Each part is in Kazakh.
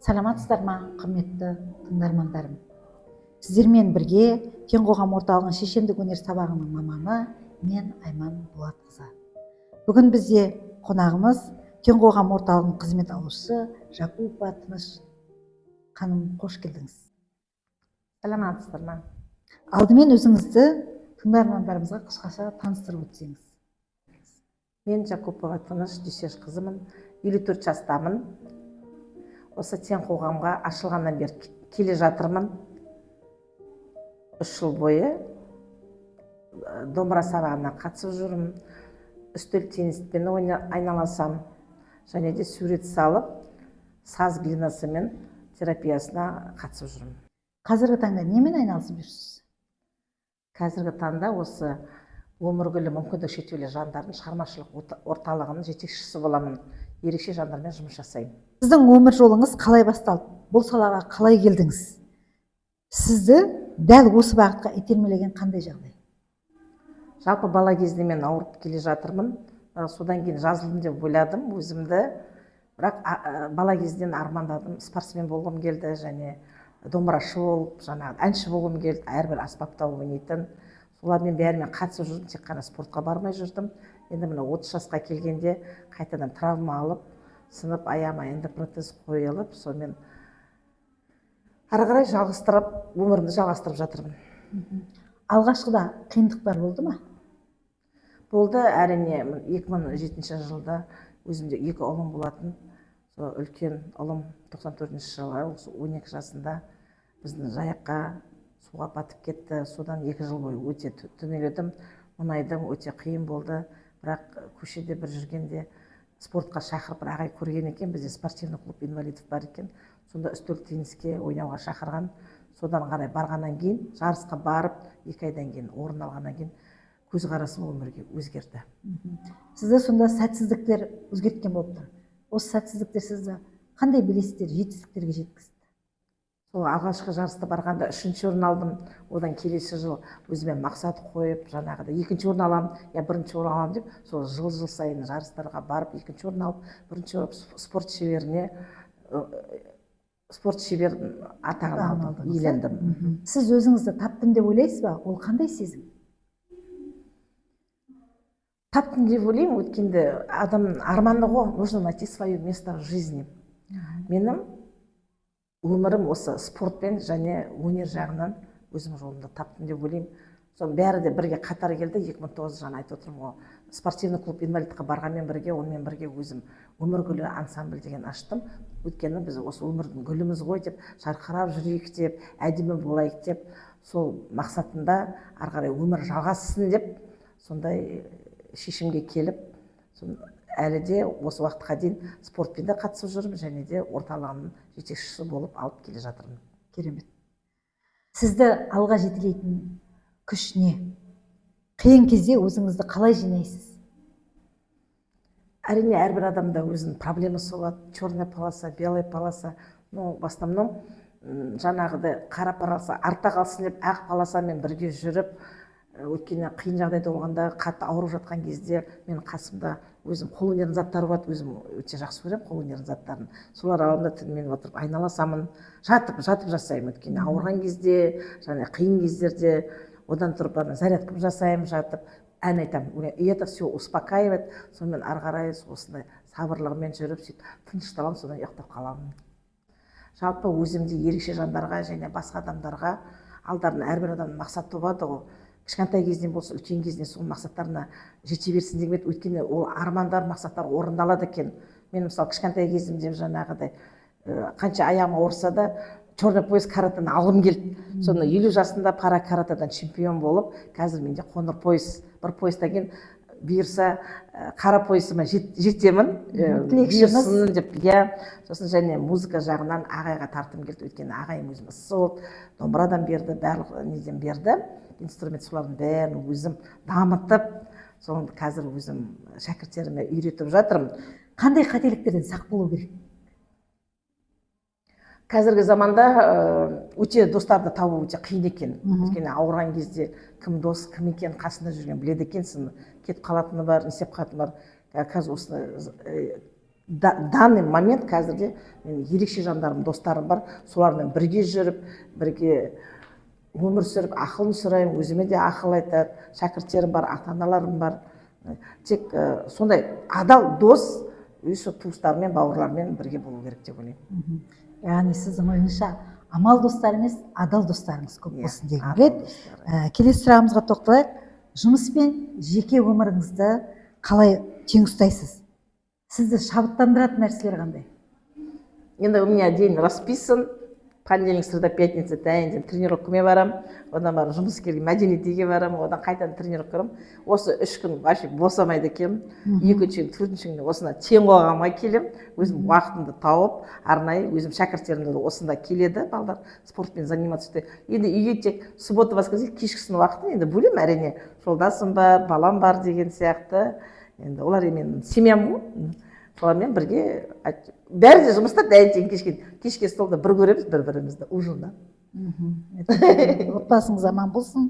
Саламатсыздар ма, құрметті тыңдармандарым? Сіздермен бірге Кен қоғам орталығының шешендік өнер сабағының маманы мен Айман Болатқызы. Бүгін бізде қонағымыз Кен қоғам орталығының қызмет алушысы Жакупова Тыныш ханым, қош келдіңіз. Саламатсыздар ма? Алдымен өзіңізді тыңдармандарымызға қысқаша таныстырып өтсеңіз. Мен Жакупова Тыныш қызымын, 54 жастамын. Осы Кен қоғамға ашылғаннан бері келе жатырмын. 3 жыл бойы домбыра сабағына қатысып жүрмін. Үстел тенниспен айналасам, және де сурет салып, саз глинасы мен терапиясына қатысып жүрмін. Қазіргі таңда немен айналысып жүрсіз? Қазіргі таңда осы өміргүлі мүмкіндігі шектеулі жандардың шығармашылық орталығының жетекшісі боламын. Ерекше жандармен жұмыс жасаймын. Сіздің өмір жолыңыз қалай басталды? Бұл салаға қалай келдіңіз? Сізді дәл осы бағытқа итермелеген қандай жағдай? Жалпы бала кезде мен ауырып келе жатырмын. Содан кейін жазылдым деп ойладым өзімді. Бірақ бала кезден армандадым, спортсмен болғым келді, және домбырашы болып, әнші болғым келді, әрбір аспапта ойнайтын. Солармен бәрімен қатысып жүрдім, тек қана спортқа бармай жүрдім. Енді міне 30 жасқа келгенде қайтадан травма алып, сынып аяғыма эндопротез қойылып, сонымен ары қарай өмірімді жалғастырып жатырмын. Алғашқыда қиындықтар болды ма? Болды, әрине. 2007 жылда өзімде 2 ұлым болатын. Үлкен ұлым 94 жылы, 12 жасында біздің жайыққа суға батып кетті. Содан 2 жыл бойы өте түнеледім. Мұнайдың өте қиын болды. Бірақ көшеде бір жүргенде спортқа шақырып бір ағай көрген екен, бізде спортивный клуб инвалидов бар екен. Сонда үстел тенниске ойнауға шақырған. Содан қарай барғаннан кейін, жарысқа барып, 2 айдан кейін орын алғаннан кейін көзқарасым өмірге өзгерді. Сізді сонда сәтсіздіктер өзгерткен болып тұр. Осы сәтсіздіктер сізді қандай белестер, жетістіктерге жеткізді? Сол алғашқы жарыста барғанда 3-ші орын алдым. Одан келесі жыл өзіме мақсат қойып, жаңағыда 2-ші орын аламын, я 1-ші орын аламын деп, сол жыл сайын жарыстарға барып, 2-ші орын алып, 1-ші спорт шебер атағын алдым, иелендім. Сіз өзіңізді таптым деп ойлайсыз ба? Ол қандай сезім? Таптым деп ойлаймын, өткенде адам арманы ғой, нужно найти свое место в жизни. Менің өмірім осы спортпен және өнер жағынан өзім жолымда таптым деп ойлаймын. Соның бәрі де бірге қатар келді. 2009 жаңа айтып отырмын ғой, спортивный клуб инвалидқа барғанмен бірге, онымен бірге өзім өміргүлі ансамбль деген аштым. Өйткені біз осы өмірдің гүліміз ғой деп, жарқырап жүрейік деп, әдемі болайық деп, сол мақсатында ары қарай өмір жалғассын деп, сондай шешімге келіп, әлі де осы уақытқа дейін спортпен де қатысып жүрмін, және де орталығының жетекшісі болып алып келе жатырмын. Керемет. Сізді алға жетелейтін күш не? Қиын кезде өзіңізді қалай жинайсыз? Әрине, әрбір адамда өзінің проблемасы болады. Черная полоса, белая полоса. В основном жаңағыдай қара полоса артта қалсын деп, ақ полосамен бірге жүріп, өткенде қиын жағдайда болғанда, қатты ауырып жатқан кезде мен қасымда өзім қолөнер заттары болады, өзім өте жақсы көремін қолөнер заттарын. Солар алында түнімен отырып айналасамын, жатып жасаймын. Өткенде ауырған кезде, және қиын кездерде одан тұрып зарядка жасаймын, жатып ән айтамын. И это все успокаивает. Сонымен ары қарай осындай сабырлығымен жүріп, сөйтіп тынышталамын, содан ұйықтап қаламын. Жалпы өзімде ерекше жандарға және басқа адамдарға алдарына әрбір адамның мақсаты болады ғой. Кішкентай кезден болса, үлкен кезден сол мақсаттарына жете берсін деген, өйткені ол армандар, мақсаттар орындалады екен. Мен мысалы кішкентай кезімде жаңағыдай қанша аяғым ауырса да черный пояс каратэні алғым келді. Соны 50 жасында пара каратэдан чемпион болып, қазір менде қоңыр пояс, бір поястан кейін бұйырса қара поясыма жетемін, бұйырсын деп. Сосын және музыка жағынан ағайға тартым келді, өйткені ағайым өзім сол домбырадан берді, барлық неден берді. Инструмент солардың бәрін өзім дамытып, соны қазір өзім шәкірттеріме үйретіп жатырмын. Қандай қателіктерден сақ болу керек? Қазіргі заманда өте достарды табу өте қиын екен. Өйткені ауырған кезде кім дос, кім екен, қасында жүрген біледі екенсің. Кетіп қалатыны бар, не істеп қалатыны бар. Қазір осыны данный момент қазірде менің ерекше жандарым, достарым бар, солармен бірге жүріп, бірге өмір сүріп, ақылын сұраймын, өзіме де ақыл айтады, шәкірттерім бар, ата аналарым бар. Тек сондай адал дос өз туыстарымен, бауырлармен бірге болу керек деп ойлаймын. Яғни сіздің ойыңызша амал достар емес, адал достарыңыз көп болсын деген келеді. Келесі сұрағымызға тоқталайық. Жұмыс пен жеке өміріңізді қалай тең ұстайсыз? Сізді шабыттандыратын нәрселер қандай? Енді у меня день расписан. Понедельник, среда, пятница тәйін ден тренировкамен барам, одан барып жұмыс керек мәдениет үйге барам, одан қайтадан тренировка барам. Осы 3 күн вообще босамайды екенмін. Екінші күн, төртінші күні осында тең қоғамға келем, өзім уақытымды тауып, арнайы өзім шәкірттерім де осында келеді, балдар спортпен заниматься етеді. Енді үйге тек суббота, воскресенье кешкісін уақытын енді бөлем, әрине. Жолдасым бар, балам бар деген сияқты. Енді олар менің семьям ғой. Солармен бірге бәрі де жұмыста дәйін кешке столда бір көреміз бір-бірімізді ужинда. Отбасыңыз аман болсын.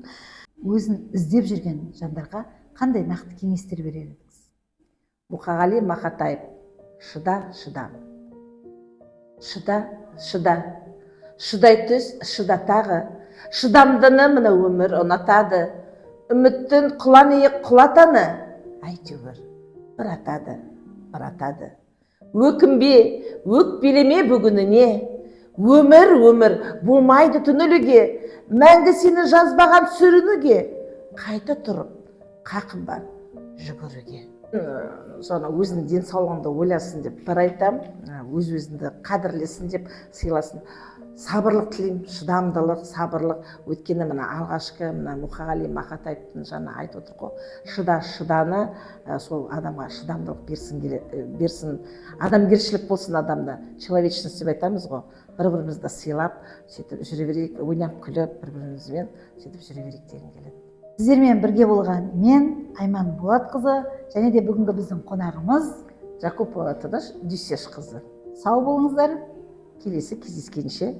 Өзін іздеп жүрген жандарға қандай нақты кеңестер берер едіңіз? Мұқағали Мақатаев: шыда, шыда. Шыда, шыда. Шыдай түс, шыда тағы. Шыдамдыны мына өмір ұнатады. Үміттін құлан-иық құлатаны. Әйтеуір бір атады. Өкінбе, өкпелеме бүгініне. Өмір болмайды түніліге. Мәңгі сені жазбаған сүрінуге. Қайта тұрып, қақым бар жүгіруге. Соны өзінің денсаулығында ойласын деп бір айтам, өз-өзіңді қадірлесін деп сыйласын. Сабырлық тілеймін, шыдамдылық, сабырлық. Өткені мына алғашқы Мұқағали Мақатаевтың жаңа айтып отыр ғой, шыданы сол адамға шыдамдылық берсін, адамгершілік болсын адамда, человечность деп айтамыз ғой. Бір-бірімізді сыйлап, сөйтіп жүре берейік, ойнап күліп, бір-бірімізбен сөйтіп жүре берейік деген келеді. Сіздермен бірге болған мен Айман Болатқызы және де бүгінгі біздің қонағымыз Жакупова Тыныш Дүйсешқызы. Сау болыңыздар. Келесі кездескенше.